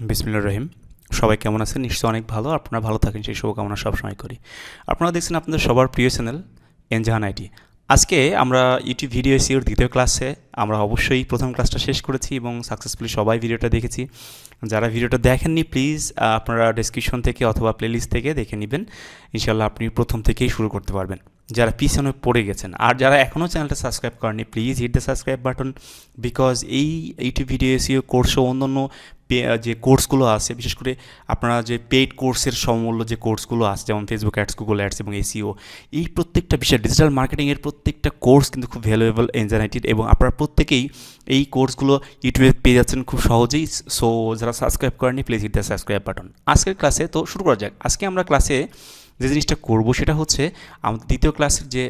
বিসমিল্লাহির রহিম। সবাই কেমন আছেন? নিশ্চয়ই অনেক ভালো। আপনারা ভালো থাকেন সেই শুভকামনা সবসময় করি। আপনারা দেখছেন আপনাদের সবার প্রিয় চ্যানেল এনজাহান আইটি। আজকে আমরা ইউটিউব ভিডিও এসইওর দ্বিতীয় ক্লাসে আমরা অবশ্যই প্রথম ক্লাসটা শেষ করেছি এবং সাকসেসফুলি সবাই ভিডিওটা দেখেছি। যারা ভিডিওটা দেখেননি প্লিজ আপনারা ডেসক্রিপশন থেকে অথবা প্লেলিস্ট থেকে দেখে নেবেন। ইনশাআল্লাহ আপনি প্রথম থেকেই শুরু করতে পারবেন। যারা পিছনে পড়ে গেছেন আর যারা এখনও চ্যানেলটা সাবস্ক্রাইব করেননি please hit the subscribe button, because এই ইউটিউব ভিডিও এসইও কোর্সও অন্যান্য যে কোর্সগুলো আছে, বিশেষ করে আপনারা যে পেইড কোর্সের সমমূল্য যে কোর্সগুলো আছে যেমন ফেসবুক অ্যাডস, গুগল অ্যাডস এবং এসইও, এই প্রত্যেকটা বিষয় ডিজিটাল মার্কেটিংয়ের প্রত্যেকটা কোর্স কিন্তু খুব ভ্যালুয়েবল এনজাইটির এবং আপনারা প্রত্যেকেই এই কোর্সগুলো ইউটিউবে পেয়ে যাচ্ছেন খুব সহজেই। সো যারা সাবস্ক্রাইব করেননি please hit the subscribe button. আজকের ক্লাসে তো শুরু করা যাক। আজকে আমরা ক্লাসে যে জিনিসটা করব সেটা হচ্ছে আমাদের দ্বিতীয় ক্লাসের যে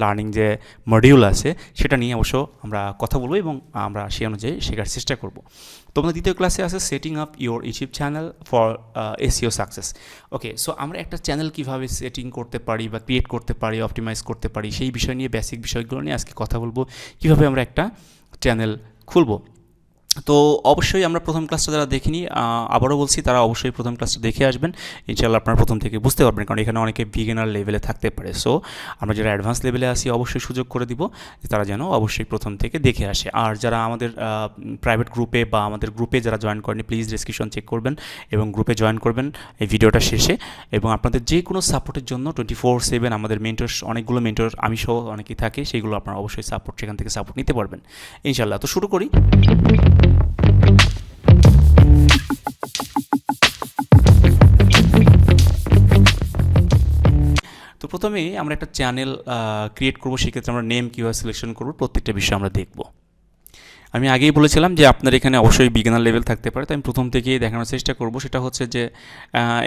লার্নিং যে মডিউল আছে সেটা নিয়ে অবশ্য আমরা কথা বলবো এবং আমরা সেই অনুযায়ী শেখার চেষ্টা করব। তো আমাদের দ্বিতীয় ক্লাসে আছে setting up your YouTube channel for SEO success. Okay, so আমরা একটা চ্যানেল কীভাবে সেটিং করতে পারি বা ক্রিয়েট করতে পারি, অপটিমাইজ করতে পারি, সেই বিষয় নিয়ে বেসিক বিষয়গুলো নিয়ে আজকে কথা বলবো, কীভাবে আমরা একটা চ্যানেল খুলবো। তো অবশ্যই আমরা প্রথম ক্লাসটা যারা দেখিনি, আবারও বলছি তারা অবশ্যই প্রথম ক্লাসটা দেখে আসবেন। ইনশাআল্লাহ আপনারা প্রথম থেকে বুঝতে পারবেন, কারণ এখানে অনেকে বিগিনার লেভেলে থাকতে পারে। সো আমরা যারা অ্যাডভান্স লেভেলে আসি অবশ্যই সুযোগ করে দিব যে তারা যেন অবশ্যই প্রথম থেকে দেখে আসে। আর যারা আমাদের প্রাইভেট গ্রুপে বা আমাদের গ্রুপে যারা জয়েন করেনি প্লিজ ডেসক্রিপশন চেক করবেন এবং গ্রুপে জয়েন করবেন এই ভিডিওটা শেষে। এবং আপনাদের যে কোনো সাপোর্টের জন্য 24/7 আমাদের মেন্টরস, অনেকগুলো মেন্টর আমি সহ অনেকেই থাকে, সেইগুলো আপনারা অবশ্যই সাপোর্ট সেখান থেকে সাপোর্ট নিতে পারবেন ইনশাআল্লাহ। তো শুরু করি। তো প্রথমেই আমরা একটা চ্যানেল ক্রিয়েট করবো, সেক্ষেত্রে আমরা নেম কীভাবে সিলেকশন করবো প্রত্যেকটা বিষয় আমরা দেখব। আমি আগেই বলেছিলাম যে আপনার এখানে অবশ্যই বিগিনার লেভেল থাকতে পারে, তো আমি প্রথম থেকেই দেখানোর চেষ্টা করব। সেটা হচ্ছে যে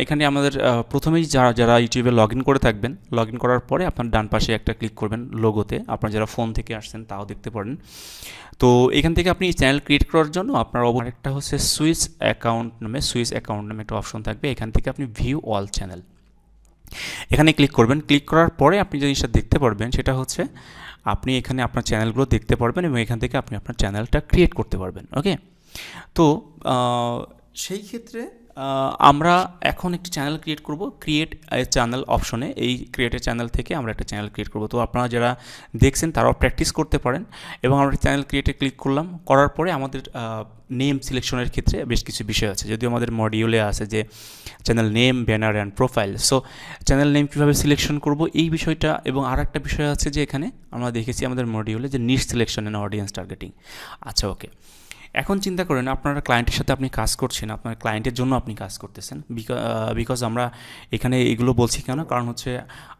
এখানে আমাদের প্রথমেই যারা ইউটিউবে লগ ইন করে থাকবেন, লগ ইন করার পরে আপনার ডান পাশে একটা ক্লিক করবেন লোগোতে। আপনার যারা ফোন থেকে আসছেন তাও দেখতে পারেন। তো এখান থেকে আপনি চ্যানেল ক্রিয়েট করার জন্য আপনার একটা হচ্ছে সুইচ অ্যাকাউন্ট নামে একটা অপশন থাকবে। এখান থেকে আপনি ভিউ অল চ্যানেল এখানে ক্লিক করবেন। ক্লিক করার পরে আপনি যে জিনিসটা দেখতে পারবেন সেটা হচ্ছে আপনি এখানে আপনার চ্যানেলগুলো দেখতে পারবেন এবং এখান থেকে আপনি আপনার চ্যানেলটা ক্রিয়েট করতে পারবেন। ওকে, তো সেই ক্ষেত্রে আমরা এখন একটি চ্যানেল ক্রিয়েট করব। ক্রিয়েট এ চ্যানেল অপশনে, এই ক্রিয়েট এ চ্যানেল থেকে আমরা একটা চ্যানেল ক্রিয়েট করব। তো আপনারা যারা দেখছেন তারাও প্র্যাকটিস করতে পারেন। এবং আমরা চ্যানেল ক্রিয়েটে ক্লিক করলাম, করার পরে আমাদের নেম সিলেকশনের ক্ষেত্রে বেশ কিছু বিষয় আছে, যদিও আমাদের মডিউলে আছে যে channel name, banner and profile. So channel name কীভাবে সিলেকশন করব এই বিষয়টা, এবং আর একটা বিষয় আছে যে এখানে আমরা দেখেছি আমাদের মডিউলে যে নিশ সিলেকশন অ্যান্ড অডিয়েন্স টার্গেটিং। আচ্ছা, ওকে, এখন চিন্তা করেন আপনারা ক্লায়েন্টের সাথে আপনি কাজ করছেন, আপনার ক্লায়েন্টের জন্য আপনি কাজ করতেছেন। বিকজ আমরা এখানে এগুলো বলছি কেন, কারণ হচ্ছে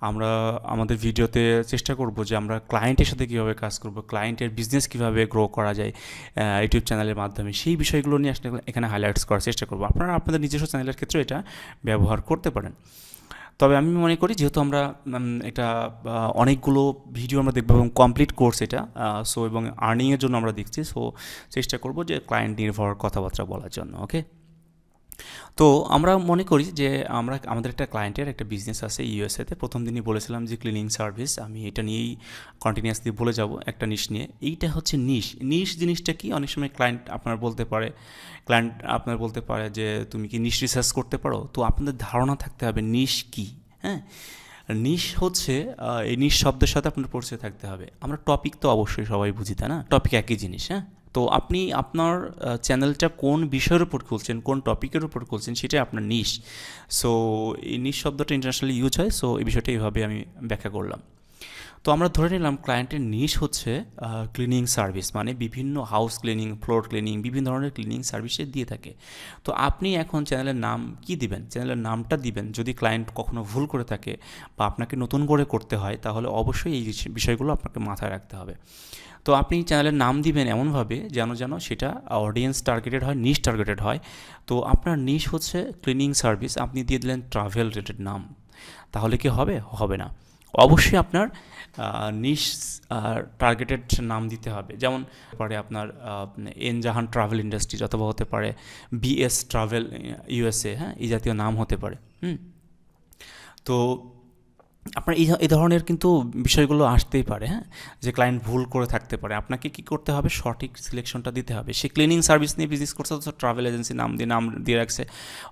আমরা আমাদের ভিডিওতে চেষ্টা করব যে আমরা ক্লায়েন্টের সাথে কীভাবে কাজ করব, ক্লায়েন্টের বিজনেস কীভাবে গ্রো করা যায় ইউটিউব চ্যানেলের মাধ্যমে, সেই বিষয়গুলো নিয়ে আসলে এখানে হাইলাইটস করার চেষ্টা করব। আপনারা আপনাদের নিজস্ব চ্যানেলের ক্ষেত্রে এটা ব্যবহার করতে পারেন। তবে আমি মনে করি যেহেতু আমরা এটা অনেকগুলো ভিডিও আমরা দেখবো এবং কমপ্লিট কোর্স এটা, সো এবং আর্নিংয়ের জন্য আমরা দেখছি, সো চেষ্টা করব যে ক্লায়েন্ট নির্ভর কথাবার্তা বলার জন্য। ওকে, তো আমরা মনে করি যে আমাদের একটা ক্লায়েন্টের একটা বিজনেস আছে ইউএসএতে। প্রথম দিনই বলেছিলাম যে ক্লিনিং সার্ভিস, আমি এটা নিয়েই কন্টিনিউয়াসলি বলে যাব একটা নিশ নিয়ে। এইটা হচ্ছে নিশ জিনিসটা কি, অনেক সময় ক্লায়েন্ট আপনার বলতে পারে যে তুমি কি নিশ রিসার্চ করতে পারো। তো আপনাদের ধারণা থাকতে হবে নিশ কি। হ্যাঁ, নিশ হচ্ছে এই নিশ শব্দের সাথে আপনার পরিচয় থাকতে হবে। আমরা টপিক তো অবশ্যই সবাই বুঝি, তাই না? টপিক একই জিনিস। হ্যাঁ, তো আপনি আপনার চ্যানেলটা কোন বিষয়ের উপর খুলছেন, কোন টপিকের উপর খুলছেন, সেটাই আপনার নিশ। সো এই নিশ শব্দটা ইন্টারন্যাশনালি ইউজ হয়। সো এই বিষয়টা এইভাবে আমি ব্যাখ্যা করলাম। তো আমরা ধরে নিলাম ক্লায়েন্টের নিশ হচ্ছে ক্লিনিং সার্ভিস, মানে বিভিন্ন হাউস ক্লিনিং, ফ্লোর ক্লিনিং, বিভিন্ন ধরনের ক্লিনিং সার্ভিসে দিয়ে থাকে। তো আপনি এখন চ্যানেলের নাম কি দিবেন, চ্যানেলের নামটা দিবেন। যদি ক্লায়েন্ট কখনো ভুল করে থাকে বা আপনাকে নতুন করে করতে হয় তাহলে অবশ্যই এই বিষয়গুলো আপনাকে মাথায় রাখতে হবে। তো আপনি চ্যানেলের নাম দিবেন এমনভাবে যেন সেটা অডিয়েন্স টার্গেটেড হয়, নিশ টার্গেটেড হয়। তো আপনার নিশ হচ্ছে ক্লিনিং সার্ভিস, আপনি দিয়ে দিলেন ট্রাভেল রিলেটেড নাম, তাহলে কি হবে? হবে না। অবশ্যই আপনার নিশ টার্গেটেড নাম দিতে হবে। যেমন পারে আপনার এনজাহান ট্রাভেল ইন্ডাস্ট্রিজ, অথবা হতে পারে বিএস ট্রাভেল ইউএসএ। হ্যাঁ, এই জাতীয় নাম হতে পারে। তো আপনার এই ধরনের কিন্তু বিষয়গুলো আসতেই পারে, হ্যাঁ, যে ক্লায়েন্ট ভুল করে থাকতে পারে। আপনাকে কি করতে হবে, সঠিক সিলেকশনটা দিতে হবে। সে ক্লিনিং সার্ভিস নিয়ে বিজনেস করছে, অথচ ট্রাভেল এজেন্সি নাম দিয়ে রাখছে।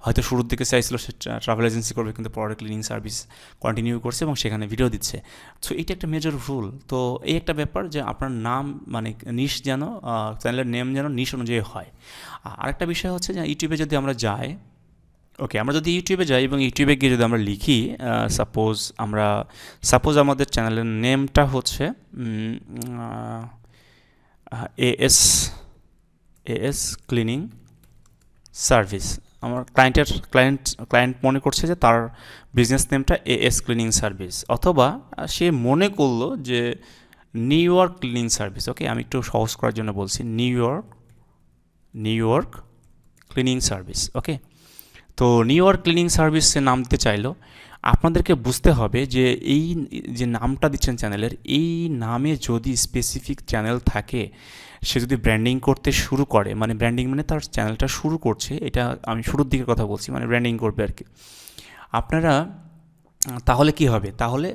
হয়তো শুরুর দিকে চাইছিল সে ট্রাভেল এজেন্সি করবে, কিন্তু পরে ক্লিনিং সার্ভিস কন্টিনিউ করছে এবং সেখানে ভিডিও দিচ্ছে। সো এটা একটা মেজর ভুল। তো এই একটা ব্যাপার যে আপনার নাম মানে নিশ যেন, চ্যানেলের নেম যেন নিশ অনুযায়ী হয়। আরেকটা বিষয় হচ্ছে যে ইউটিউবে যদি আমরা যাই, ওকে, আমরা যদি ইউটিউবে যাই এবং ইউটিউবে গিয়ে যদি আমরা লিখি, সাপোজ আমাদের চ্যানেলের নেমটা হচ্ছে এএস এএস ক্লিনিং সার্ভিস। আমার ক্লায়েন্ট মনে করছে যে তার বিজনেস নেমটা এএস ক্লিনিং সার্ভিস, অথবা সে মনে করলো যে নিউ ইয়র্ক ক্লিনিং সার্ভিস। ওকে, আমি একটু সহজ করার জন্য বলছি নিউ ইয়র্ক ক্লিনিং সার্ভিস। ওকে, তো নিউ ইয়র্ক ক্লিনিং সার্ভিসে নাম দিতে চাইলো। আপনাদেরকে বুঝতে হবে যে এই যে নামটা দিচ্ছেন চ্যানেলের, এই নামে যদি স্পেসিফিক চ্যানেল থাকে, সে যদি ব্র্যান্ডিং করতে শুরু করে, মানে ব্র্যান্ডিং মানে তার চ্যানেলটা শুরু করছে, এটা আমি শুরুর দিকের কথা বলছি, মানে ব্র্যান্ডিং করবে আর কি। আপনারা তাহলে কি হবে, তাহলে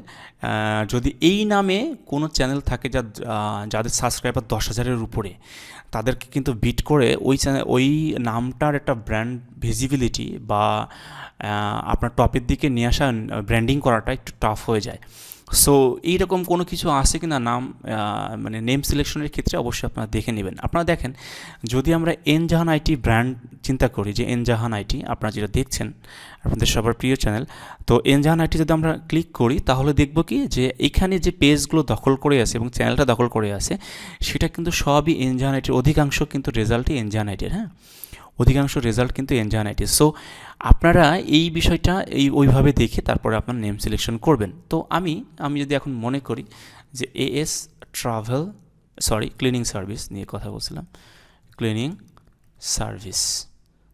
যদি এই নামে কোনো চ্যানেল থাকে যাদের সাবস্ক্রাইবার 10,000-এর উপরে, তাদেরকে কিন্তু বিট করে ওই নামটার একটা ব্র্যান্ড ভিজিবিলিটি বা আপনার টপের দিকে নিয়ে আসা, ব্র্যান্ডিং করাটা একটু টাফ হয়ে যায়। সো এইরকম কোনো কিছু আছে কি না নাম, মানে নেম সিলেকশনের ক্ষেত্রে অবশ্যই আপনারা দেখে নেবেন। আপনারা দেখেন, যদি আমরা এনজাহান আইটি ব্র্যান্ড চিন্তা করি, যে এনজাহান আইটি আপনারা যেটা দেখছেন আপনাদের সবার প্রিয় চ্যানেল, তো এনজাহান আইটি যদি আমরা ক্লিক করি, তাহলে দেখব কি যে এখানে যে পেজগুলো দখল করে আছে এবং চ্যানেলটা দখল করে আছে, সেটা কিন্তু সবই এনজাহান আইটির, অধিকাংশ কিন্তু রেজাল্টই এনজাহান আইটির, হ্যাঁ, অধিকাংশ রেজাল্ট কিন্তু এনজাহান আইটি। সো আপনারা এই বিষয়টা ওইভাবে দেখে তারপরে আপনার নেম সিলেকশন করবেন। তো আমি যদি এখন মনে করি যে এএস ক্লিনিং সার্ভিস নিয়ে কথা বলছিলাম, ক্লিনিং সার্ভিস,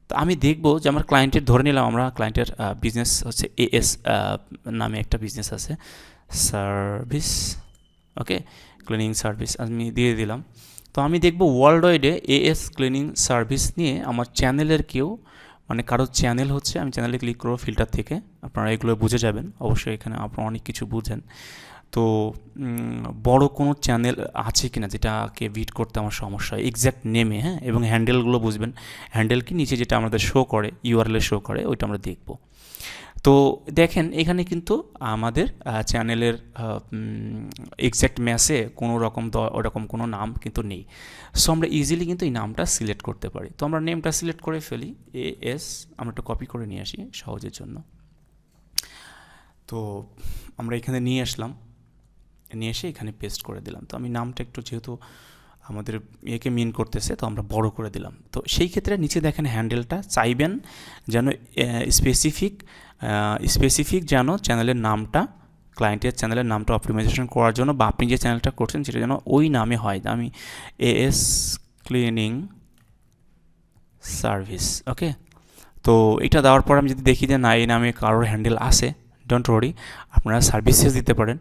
তো আমি দেখব যে আমার ক্লায়েন্টের, ধরে নিলাম আমরা ক্লায়েন্টের বিজনেস হচ্ছে এএস নামে একটা বিজনেস আছে, সার্ভিস। ওকে, ক্লিনিং সার্ভিস আমি দিয়ে দিলাম। তো আমি দেখব ওয়ার্ল্ড ওয়াইডে এএস ক্লিনিং সার্ভিস নিয়ে আমার চ্যানেলের কেউ, মানে কারো চ্যানেল হচ্ছে, আমি চ্যানেলে ক্লিক করবো ফিল্টার থেকে, আপনারা এগুলো বুঝে যাবেন, অবশ্যই এখানে আপনারা অনেক কিছু বুঝেন। তো বড় কোনো চ্যানেল আছে কিনা যেটাকে বিট করতে আমার সমস্যা হয়, এক্স্যাক্ট নেমে, হ্যাঁ, এবং হ্যান্ডেলগুলো বুঝবেন। হ্যান্ডেল কি, নিচে যেটা আমাদের শো করে, ইউআরএল শো করে, ওইটা আমরা দেখব। তো দেখেন এখানে কিন্তু আমাদের চ্যানেলের এক্স্যাক্ট ম্যাচে কোনো রকম ওরকম কোনো নাম কিন্তু নেই। সো আমরা ইজিলি কিন্তু এই নামটা সিলেক্ট করতে পারি। তো আমরা নেমটা সিলেক্ট করে ফেলি, এএস, আমরা একটু কপি করে নিয়ে আসি সহজের জন্য। তো আমরা এখানে নিয়ে এসে এখানে পেস্ট করে দিলাম। তো আমি নামটা একটু, যেহেতু আমাদের একে মিন করতেছে, তো আমরা বড় করে দিলাম। তো সেই ক্ষেত্রে নিচে দেখেন হ্যান্ডেলটা চাইবেন যেন স্পেসিফিক যেন চ্যানেলের নামটা, ক্লায়েন্টের চ্যানেলের নামটা অপটিমাইজেশন করার জন্য, বা আপনি যে চ্যানেলটা করছেন সেটা যেন ওই নামে হয়। আমি এএস ক্লিনিং সার্ভিস। ওকে, তো এটা দেওয়ার পর আমি যদি দেখি যে না, এই নামে কারোর হ্যান্ডেল আছে, ডোন্ট ওয়ারি, আপনারা সার্ভিসেস দিতে পারেন।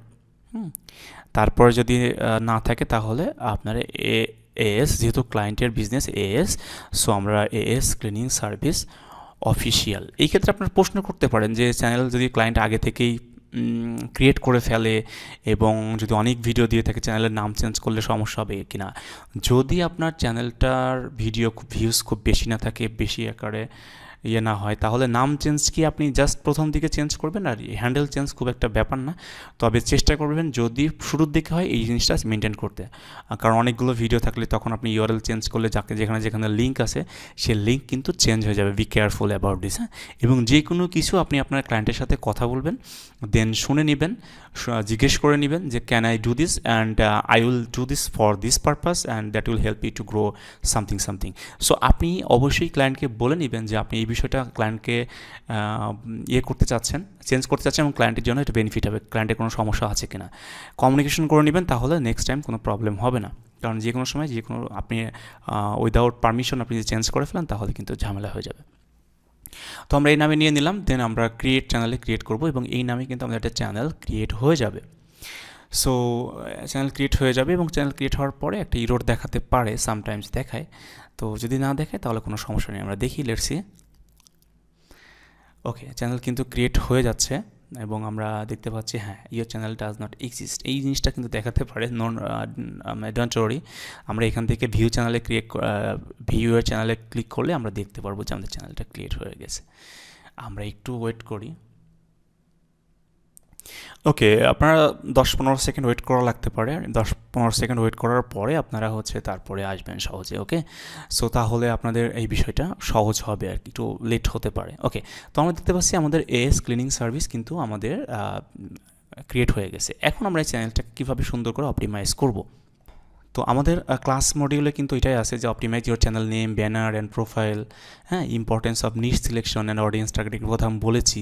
তারপর যদি না থাকে, তাহলে আপনারা এএস, যেহেতু ক্লায়েন্টের বিজনেস এএস, সো আমরা এএস ক্লিনিং সার্ভিস অফিসিয়াল। এই ক্ষেত্রে আপনারা প্রশ্ন করতে পারেন যে চ্যানেল যদি ক্লায়েন্ট আগে থেকেই ক্রিয়েট করে ফেলে এবং যদি অনেক ভিডিও দিয়ে থাকে, চ্যানেলের নাম চেঞ্জ করলে সমস্যা হবে কিনা। যদি আপনার চ্যানেলটার ভিডিও ভিউজ খুব বেশি না থাকে, বেশি আকারে না হয়, তাহলে নাম চেঞ্জ কি আপনি জাস্ট প্রথম দিকে চেঞ্জ করবেন, আর হ্যান্ডেল চেঞ্জ খুব একটা ব্যাপার না। তবে চেষ্টা করবেন যদি শুরুর দিকে হয় এই জিনিসটা মেনটেন করতে, কারণ অনেকগুলো ভিডিও থাকলে তখন আপনি ইউআরএল চেঞ্জ করলে যেখানে লিঙ্ক আছে, সেই লিঙ্ক কিন্তু চেঞ্জ হয়ে যাবে। বি কেয়ারফুল অ্যাবাউট দিস, হ্যাঁ। এবং যে কোনো কিছু আপনি আপনার ক্লায়েন্টের সাথে কথা বলবেন, দেন শুনে নেবেন, জিজ্ঞেস করে নেবেন যে can I do this, and I will do this for this purpose, and that will help you to grow something. So আপনি অবশ্যই ক্লায়েন্টকে বলে নেবেন যে আপনি এই বিষয়টা ক্লায়েন্টকে করতে চাচ্ছেন, চেঞ্জ করতে চাচ্ছেন, এবং ক্লায়েন্টের জন্য এটা বেনিফিট হবে, ক্লায়েন্টের কোনো সমস্যা আছে কিনা কমিউনিকেশন করে নেবেন, তাহলে নেক্সট টাইম কোনো প্রবলেম হবে না। কারণ যে কোনো সময় আপনি উইদাউট পারমিশন আপনি যদি চেঞ্জ করে ফেলেন, তাহলে কিন্তু ঝামেলা হয়ে যাবে। তো আমরা এই নামে নিয়ে নিলাম, দেন আমরা চ্যানেলে ক্রিয়েট করব, এবং এই নামে কিন্তু আমাদের একটা চ্যানেল ক্রিয়েট হয়ে যাবে। সো চ্যানেল ক্রিয়েট হয়ে যাবে, এবং চ্যানেল ক্রিয়েট হওয়ার পরে একটা ইরর দেখাতে পারে, সামটাইমস দেখায়। তো যদি না দেখায় তাহলে কোনো সমস্যা নেই, আমরা দেখি, লেটস সি। ওকে, চ্যানেল কিন্তু ক্রিয়েট হয়ে যাচ্ছে, এবং আমরা দেখতে পাচ্ছি হ্যাঁ your channel does not exist, এই জিনিসটা কিন্তু দেখাতে পারে। ডোন্ট ওয়ারি, আমরা এখান থেকে ভিউ ইয়োর চ্যানেলে ক্লিক করলে আমরা দেখতে পারবো যে আমাদের চ্যানেলটা ক্রিয়েট হয়ে গেছে। আমরা একটু ওয়েট করি। ওকে, আপনারা 10-15 সেকেন্ড ওয়েট করা লাগতে পারে। 10-15 সেকেন্ড ওয়েট করার পরে আপনারা তারপরে আসবেন সহজে। ওকে, সো তাহলে আপনাদের এই বিষয়টা সহজ হবে আর কি, একটু লেট হতে পারে। ওকে, তো আমরা দেখতে পাচ্ছি আমাদের এএস ক্লিনিং সার্ভিস কিন্তু আমাদের ক্রিয়েট হয়ে গেছে। এখন আমরা এই চ্যানেলটা কীভাবে সুন্দর করে অপটিমাইজ করব। তো আমাদের ক্লাস মডিউলে কিন্তু এটাই আছে যে optimise your channel name, banner and profile, হ্যাঁ, importance of niche selection and audience targeting কথা আমি বলেছি।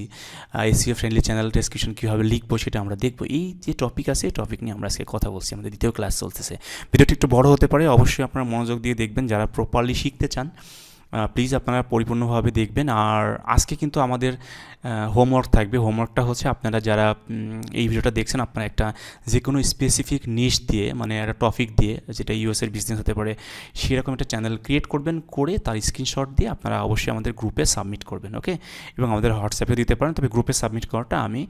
এসইও ফ্রেন্ডলি চ্যানেল ডেসক্রিপশন কীভাবে লিখবো সেটা আমরা দেখবো। এই যে টপিক আছে এই টপিক নিয়ে আমরা আজকে কথা বলছি, আমাদের দ্বিতীয় ক্লাস চলতেছে। ভিডিওটি একটু বড় হতে পারে, অবশ্যই আপনারা মনোযোগ দিয়ে দেখবেন। যারা প্রপারলি শিখতে চান প্লিজ আপনারা পরিপূর্ণভাবে দেখবেন। আর আজকে কিন্তু আমাদের হোমওয়ার্ক থাকবে। হোমওয়ার্কটা হচ্ছে আপনারা যারা এই ভিডিওটা দেখছেন, আপনারা একটা যে কোনো স্পেসিফিক নিশ দিয়ে, মানে একটা টপিক দিয়ে, যেটা ইউএসের বিজনেস হতে পারে, সেরকম একটা চ্যানেল ক্রিয়েট করবেন, করে তার স্ক্রিনশট দিয়ে আপনারা অবশ্যই আমাদের গ্রুপে সাবমিট করবেন। ওকে, এবং আমাদের হোয়াটসঅ্যাপে দিতে পারেন, তবে গ্রুপে সাবমিট করাটা আমি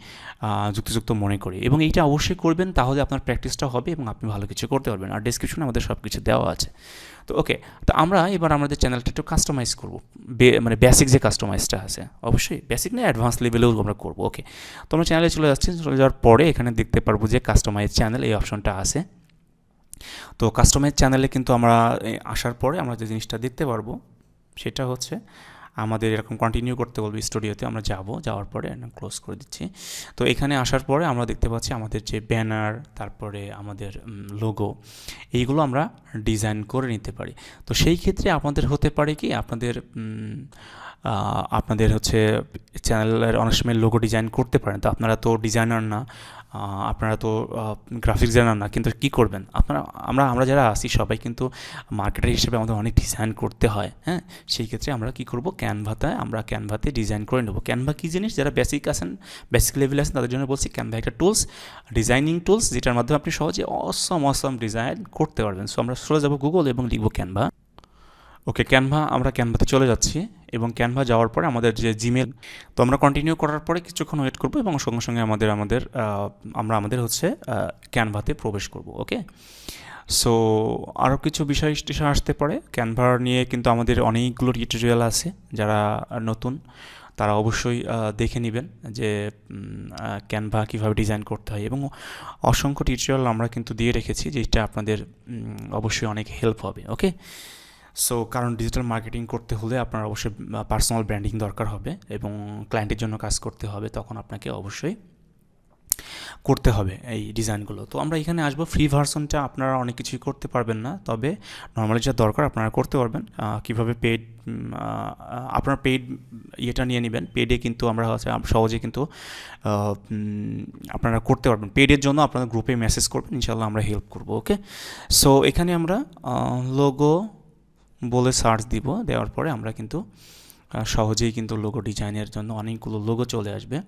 যুক্তিযুক্ত মনে করি। এবং এইটা অবশ্যই করবেন, তাহলে আপনার প্র্যাকটিসটা হবে এবং আপনি ভালো কিছু করতে পারবেন। আর ডেসক্রিপশনে আমাদের সব কিছু দেওয়া আছে। তো ওকে, তো আমরা এবার আমাদের চ্যানেলটা একটু কাস্টমাইজ করবো, মানে বেসিক যে কাস্টমাইজটা আছে, অবশ্যই বেসিক না অ্যাডভান্স লেভেলেও আমরা করবো। ওকে, তো আমরা চ্যানেলে চলে যাচ্ছি। চলে যাওয়ার পরে এখানে দেখতে পারবো যে কাস্টমাইজ চ্যানেল এই অপশনটা আছে। তো কাস্টমাইজ চ্যানেলে কিন্তু আমরা আসার পরে আমরা যে জিনিসটা দেখতে পারবো সেটা হচ্ছে আমাদের এরকম কন্টিনিউ করতে বলবে স্টুডিওতে। আমরা যাওয়ার পরে ক্লোজ করে দিচ্ছি। তো এখানে আসার পরে আমরা দেখতে পাচ্ছি আমাদের যে ব্যানার, তারপরে আমাদের লোগো, এইগুলো আমরা ডিজাইন করে নিতে পারি। তো সেই ক্ষেত্রে আপনাদের হতে পারে কি, আপনাদের চ্যানেলের অনেক সময় লোগো ডিজাইন করতে পারেন। তো আপনারা তো ডিজাইনার না, আপনারা তো গ্রাফিক্স ডিজাইনার না, কিন্তু কী করবেন আমরা যারা আসি সবাই কিন্তু মার্কেটার হিসেবে আমাদের অনেক ডিজাইন করতে হয়। হ্যাঁ, সেই ক্ষেত্রে আমরা কী করব, ক্যানভাতে ডিজাইন করে নেব। ক্যানভা কী জিনিস, যারা বেসিক লেভেলে আছেন তাদের জন্য বলছি, ক্যানভা একটা টুলস, ডিজাইনিং টুলস, যেটার মাধ্যমে আপনি সহজে অসম ডিজাইন করতে পারবেন। সো আমরা চলে যাব গুগল এবং লিখব ক্যানভা। ওকে, আমরা ক্যানভাতে চলে যাচ্ছি এবং ক্যানভা যাওয়ার পরে আমাদের যে জিমেল, তো আমরা কন্টিনিউ করার পরে কিছুক্ষণ ওয়েট করবো এবং সঙ্গে সঙ্গে আমরা ক্যানভাতে প্রবেশ করব। ওকে, সো আরও কিছু বিষয় আসতে পারে ক্যানভা নিয়ে, কিন্তু আমাদের অনেকগুলো টিউটোরিয়াল আছে। যারা নতুন তারা অবশ্যই দেখে নেবেন যে ক্যানভা কীভাবে ডিজাইন করতে হয়, এবং অসংখ্য টিউটোরিয়াল আমরা কিন্তু দিয়ে রেখেছি, যেটা আপনাদের অবশ্যই অনেক হেল্প হবে। ওকে, সো কারণ ডিজিটাল মার্কেটিং করতে হলে আপনার অবশ্যই পার্সোনাল ব্র্যান্ডিং দরকার হবে এবং ক্লায়েন্টের জন্য কাজ করতে হবে, তখন আপনাকে অবশ্যই করতে হবে এই ডিজাইনগুলো। তো আমরা এখানে আসবো। ফ্রি ভার্সনটা আপনারা অনেক কিছুই করতে পারবেন না, তবে নর্মালি যা দরকার আপনারা করতে পারবেন। কীভাবে আপনার পেইড ইয়েটা নিয়ে নেবেন। পেডে কিন্তু আমরা সহজে কিন্তু আপনারা করতে পারবেন। পেডের জন্য আপনারা গ্রুপে মেসেজ করবেন, ইনশাল্লাহ আমরা হেল্প করবো। ওকে, সো এখানে আমরা লোগো বলে সার্চ দেওয়ার পরে আমরা কিন্তু সহজেই কিন্তু লোগো ডিজাইনের জন্য অনেকগুলো লোগো চলে আসবে।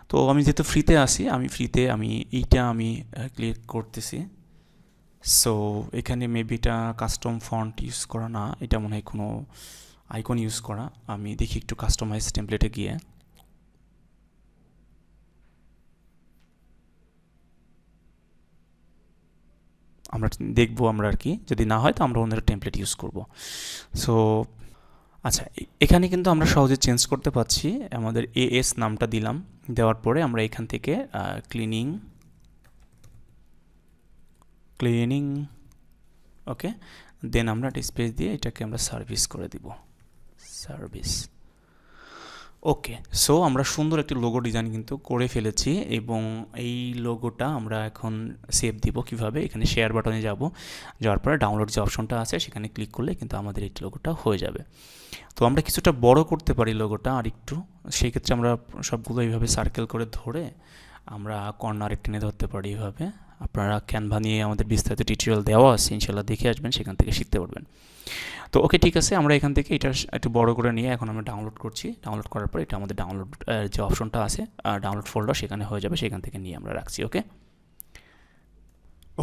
তো আমি যেহেতু ফ্রিতে আসি, এইটা ক্লিক করতেছি। সো এখানে মেবি এটা কাস্টম ফন্ট ইউজ করা না, এটা মনে হয় কোনো আইকন ইউজ করা। আমি দেখি একটু কাস্টমাইজ টেমপ্লেটে গিয়ে। আমরা দেখবো আর কি, যদি না হয় তো আমরা অন্য টেমপ্লেট ইউজ করব। সো আচ্ছা, এখানে কিন্তু আমরা সহজে চেঞ্জ করতে পারছি। আমাদের এএস নামটা দিলাম, দেওয়ার পরে আমরা এখান থেকে ক্লিনিং ওকে, দেন আমরা একটা স্পেস দিয়ে এটাকে আমরা সার্ভিস করে দিব, সার্ভিস। ওকে, সো আমরা সুন্দর একটি লোগো ডিজাইন কিন্তু করে ফেলেছি এবং এই লোগোটা আমরা এখন সেভ দিব কিভাবে। এখানে শেয়ার বাটনে যাওয়ার পরে ডাউনলোড যে অপশনটা আছে সেখানে ক্লিক করলে কিন্তু আমাদের এই লোগোটা হয়ে যাবে। তো আমরা কিছুটা বড় করতে পারি লোগোটা আর একটু, সেই ক্ষেত্রে আমরা সবগুলো এইভাবে সার্কেল করে ধরে আমরা কর্নারে টেনে ধরতে পারি এইভাবে। আপনারা ক্যানভা নিয়ে আমাদের বিস্তারিত টিউটোরিয়াল দেওয়া আছে, ইনশাল্লাহ দেখে আসবেন, সেখান থেকে শিখতে পারবেন। তো ওকে, ঠিক আছে, আমরা এখান থেকে এটা একটু বড় করে নিয়ে এখন আমরা ডাউনলোড করছি। ডাউনলোড করার পর এটা আমাদের ডাউনলোড যে অপশনটা আছে ডাউনলোড ফোল্ডার, সেখানে হয়ে যাবে, সেখান থেকে নিয়ে আমরা রাখছি।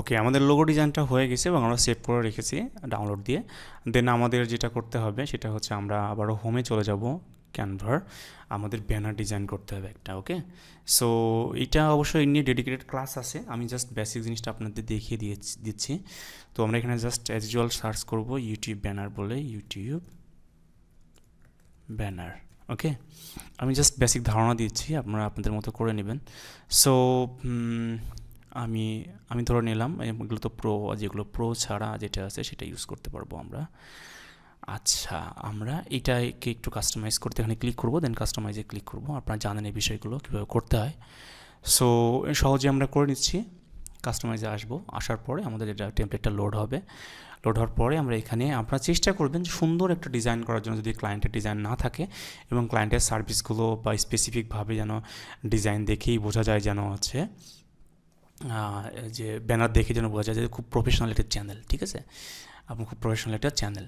ওকে, আমাদের লোগো ডিজাইনটা হয়ে গেছে এবং আমরা সেভ করে রেখেছি ডাউনলোড দিয়ে। দেন আমাদের যেটা করতে হবে সেটা হচ্ছে আমরা আবারও হোমে চলে যাব, ক্যানভার আমাদের ব্যানার ডিজাইন করতে হবে একটা। ওকে, সো এটা অবশ্যই নিয়ে ডেডিকেটেড ক্লাস আছে, আমি জাস্ট বেসিক জিনিসটা আপনাদের দেখিয়ে দিচ্ছি। তো আমরা এখানে জাস্ট অ্যাজ ইউজুয়াল সার্চ করব ইউটিউব ব্যানার বলে, ইউটিউব ব্যানার। ওকে, আমি জাস্ট বেসিক ধারণা দিচ্ছি, আপনারা আপনাদের মতো করে নেবেন। সো আমি আমি ধরে নিলাম এগুলো তো প্রো, যেগুলো প্রো ছাড়া যেটা আছে সেটা ইউজ করতে পারবো আমরা। আচ্ছা, আমরা এটাকে একটু কাস্টমাইজ করতে এখানে ক্লিক করব, দেন কাস্টমাইজে ক্লিক করব। আপনারা জানেন এই বিষয়গুলো কীভাবে করতে হয়। সো সহজে আমরা করে নিচ্ছি। কাস্টমাইজে আসবো, আসার পরে আমাদের এটা টেমপ্লেটটা লোড হবে। লোড হওয়ার পরে আমরা এখানে আপনারা চেষ্টা করবেন যে সুন্দর একটা ডিজাইন করার জন্য, যদি ক্লায়েন্টের ডিজাইন না থাকে এবং ক্লায়েন্টের সার্ভিসগুলো বা স্পেসিফিকভাবে যেন ডিজাইন দেখেই বোঝা যায় যেন হচ্ছে যে ব্যানার দেখে যেন বোঝা যায় যে খুব প্রফেশনাল একটা চ্যানেল। ঠিক আছে, আপনার খুব প্রফেশনাল একটা চ্যানেল।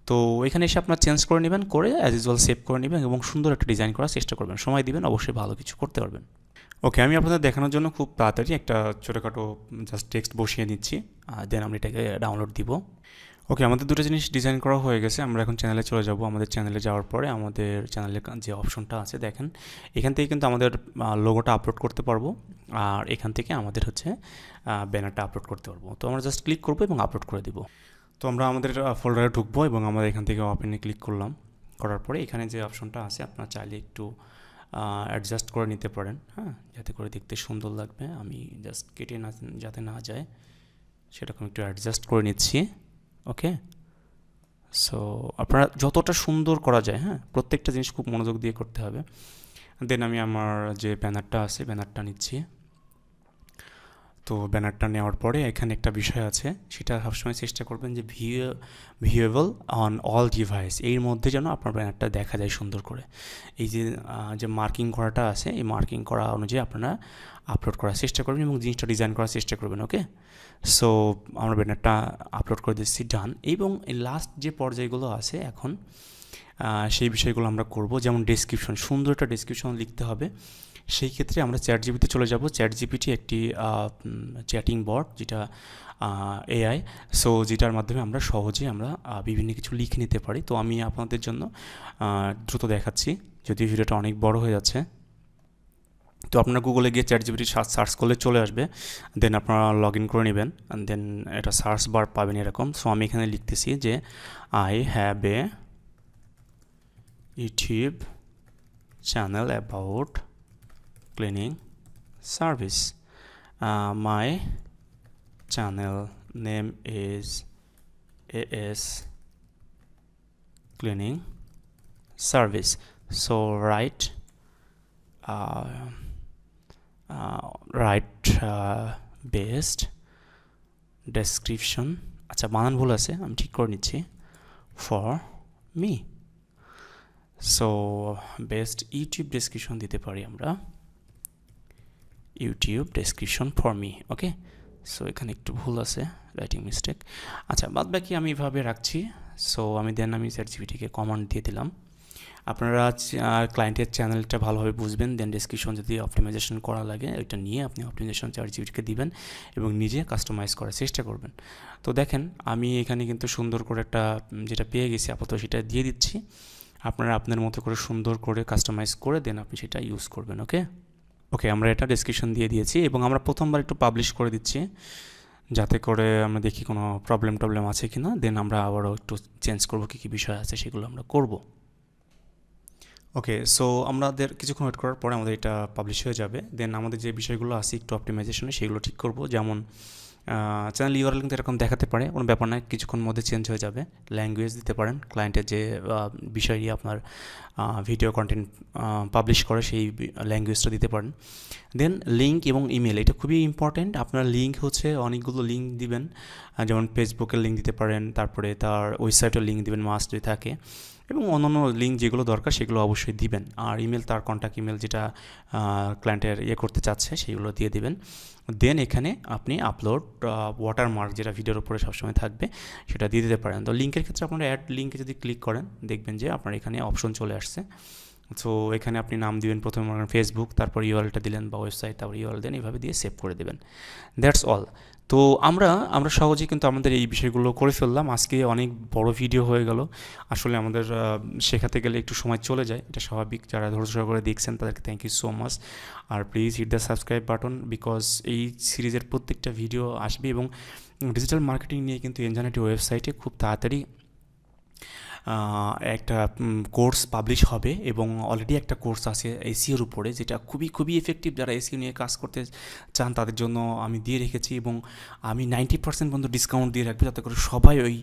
তো এখানে এসে আপনার চেঞ্জ করে নেবেন, করে অ্যাজ ইউজুয়াল সেভ করে নেবেন এবং সুন্দর একটা ডিজাইন করার চেষ্টা করবেন। সময় দিবেন, অবশ্যই ভালো কিছু করতে পারবেন। ওকে, আমি আপনাদের দেখানোর জন্য খুব তাড়াতাড়ি একটা ছোটোখাটো জাস্ট টেক্সট বসিয়ে নিচ্ছি, দেন আমরা এটাকে ডাউনলোড দিব। ওকে, আমাদের দুটো জিনিস ডিজাইন করা হয়ে গেছে। আমরা এখন চ্যানেলে চলে যাব। আমাদের চ্যানেলে যাওয়ার পরে আমাদের চ্যানেলের যে অপশনটা আছে দেখেন, এখান থেকে কিন্তু আমাদের লোগোটা আপলোড করতে পারবো, আর এখান থেকে আমাদের হচ্ছে ব্যানারটা আপলোড করতে পারবো। তো আমরা জাস্ট ক্লিক করবো এবং আপলোড করে দিব। তো আমরা আমাদের ফোল্ডারে ঢুকবো এবং আমরা এখান থেকে ওপেনে ক্লিক করলাম। করার পরে এখানে যে অপশনটা আছে আপনারা চাইলে একটু অ্যাডজাস্ট করে নিতে পারেন, হ্যাঁ, যাতে করে দেখতে সুন্দর লাগবে। আমি জাস্ট কেটে না যাতে না যায় সেরকম একটু অ্যাডজাস্ট করে নিচ্ছি। ওকে, সো আপনারা যতটা সুন্দর করা যায়, হ্যাঁ, প্রত্যেকটা জিনিস খুব মনোযোগ দিয়ে করতে হবে। দেন আমি আমার যে ব্যানারটা আছে ব্যানারটা নিচ্ছি। তো ব্যানারটা নেওয়ার পরে এখানে একটা বিষয় আছে, সেটা সবসময় চেষ্টা করবেন যে ভিউয়েবল অন অল ডিভাইস, এর মধ্যে যেন আপনার ব্যানারটা দেখা যায় সুন্দর করে। এই যে মার্কিং করাটা আছে, এই মার্কিং করা অনুযায়ী আপনারা আপলোড করার চেষ্টা করবেন এবং জিনিসটা ডিজাইন করার চেষ্টা করবেন। ওকে, সো আমরা ব্যানারটা আপলোড করে দিচ্ছি, ডান। এবং এই লাস্ট যে পর্যায়গুলো আছে এখন সেই বিষয়গুলো আমরা করব, যেমন ডেসক্রিপশন, সুন্দর একটা ডেসক্রিপশন লিখতে হবে। সেই ক্ষেত্রে আমরা চ্যাটজিপিটিতে চলে যাব। চ্যাটজিপিটি একটি চ্যাটিং বট, যেটা এআই, সো যেটার মাধ্যমে আমরা সহজে বিভিন্ন কিছু লিখে নিতে পারি। তো আমি আপনাদের জন্য দ্রুত দেখাচ্ছি, যদিও ভিডিওটা অনেক বড় হয়ে যাচ্ছে। তো আপনারা গুগলে গিয়ে চ্যাটজিপিটি সার্চ করলে চলে আসবে, দেন আপনারা লগ ইন করে নেবেন, দেন এটা সার্চ বার পাবেন এরকম। সো আমি এখানে লিখতেছি যে I have a YouTube channel about cleaning service. My channel name is AS Cleaning Service. So write based description, আচ্ছা বানান ভুল আছে, আমি ঠিক করে নিচ্ছি, for me. So best YouTube description দিতে পারি আমরা, YouTube description for me. Okay, so এখানে একটু ভুল আছে, রাইটিং মিস্টেক। আচ্ছা, বাদ বাকি আমি এভাবে রাখছি। সো আমি চ্যাটজিপিটিকে কমান্ড দিয়ে দিলাম। আপনারা ক্লায়েন্টের চ্যানেলটা ভালোভাবে বুঝবেন, দেন ডেসক্রিপশন যদি অপটিমাইজেশন করা লাগে ওইটা নিয়ে আপনি অপটিমাইজেশন চ্যাটজিপিটিকে দিবেন এবং নিজে কাস্টমাইজ করার চেষ্টা করবেন। তো দেখেন আমি এখানে কিন্তু সুন্দর করে একটা যেটা পেয়ে গেছি আপাতত সেটা দিয়ে দিচ্ছি। আপনারা আপনার মতো করে সুন্দর করে কাস্টমাইজ করে দেন আপনি সেটা ইউজ করবেন। ওকে, আমরা এটা ডেসক্রিপশন দিয়ে দিয়েছি এবং আমরা প্রথমবার একটু পাবলিশ করে দিচ্ছি, যাতে করে আমরা দেখি কোনো প্রবলেম আছে কি না, দেন আমরা আবারও একটু চেঞ্জ করবো, কী কী বিষয় আছে সেগুলো আমরা করব। ওকে, সো আমাদের কিছুক্ষণ ওয়েট করার পরে আমাদের এটা পাবলিশ হয়ে যাবে। দেন আমাদের যে বিষয়গুলো আছে একটু অপটিমাইজেশনে সেগুলো ঠিক করব, যেমন চ্যানেল ইউআরএল কিন্তু এরকম দেখাতে পারে, কোনো ব্যাপার নয়, কিছুক্ষণ মধ্যে চেঞ্জ হয়ে যাবে। ল্যাঙ্গুয়েজ দিতে পারেন, ক্লায়েন্টের যে বিষয় নিয়ে আপনার ভিডিও কন্টেন্ট পাবলিশ করে সেই ল্যাঙ্গুয়েজটা দিতে পারেন। দেন লিঙ্ক এবং ইমেল, এটা খুবই ইম্পর্ট্যান্ট। আপনার লিঙ্ক হচ্ছে অনেকগুলো লিঙ্ক দিবেন, যেমন ফেসবুকের লিঙ্ক দিতে পারেন, তারপরে তার ওয়েবসাইটের লিঙ্ক দিবেন মাস্ট যদি থাকে, এবং অন্যান্য লিঙ্ক যেগুলো দরকার সেগুলো অবশ্যই দিবেন। আর ইমেল, তার কন্ট্যাক্ট ইমেল যেটা ক্লায়েন্টের করতে চাচ্ছে সেগুলো দিয়ে দিবেন। দেন এখানে আপনি আপলোড ওয়াটারমার্ক, যেটা ভিডিওর উপরে সবসময় থাকবে, সেটা দিয়ে দিতে পারেন। তো লিঙ্কের ক্ষেত্রে আপনারা অ্যাড লিঙ্কে যদি ক্লিক করেন দেখবেন যে আপনার এখানে অপশন চলে আসছে। সো এখানে আপনি নাম দিবেন, প্রথমে ফেসবুক, তারপর ইউআরএলটা দিলেন বা ওয়েবসাইট, তারপর ইউআরএল দেন, এইভাবে দিয়ে সেভ করে দেবেন। That's all. তো আমরা সহজেই কিন্তু আমাদের এই বিষয়গুলো করে ফেললাম। আজকে অনেক বড় ভিডিও হয়ে গেল। আসলে আমাদের শেখাতে গেলে একটু সময় চলে যায়, এটা স্বাভাবিক। যারা ধৈর্য সহকারে দেখছেন তাদেরকে থ্যাংক ইউ সো মাচ। আর please hit the subscribe button, because এই সিরিজের প্রত্যেকটা ভিডিও আসবে এবং ডিজিটাল মার্কেটিং নিয়ে কিন্তু এনজানেটি ওয়েবসাইটে খুব তাড়াতাড়ি একটা কোর্স পাবলিশ হবে এবং অলরেডি একটা কোর্স আছে এসিওর উপরে, যেটা খুবই খুবই এফেক্টিভ। যারা এসিও নিয়ে কাজ করতে চান তাদের জন্য আমি দিয়ে রেখেছি এবং আমি 90% পর্যন্ত ডিসকাউন্ট দিয়ে রাখবো, যাতে করে সবাই ওই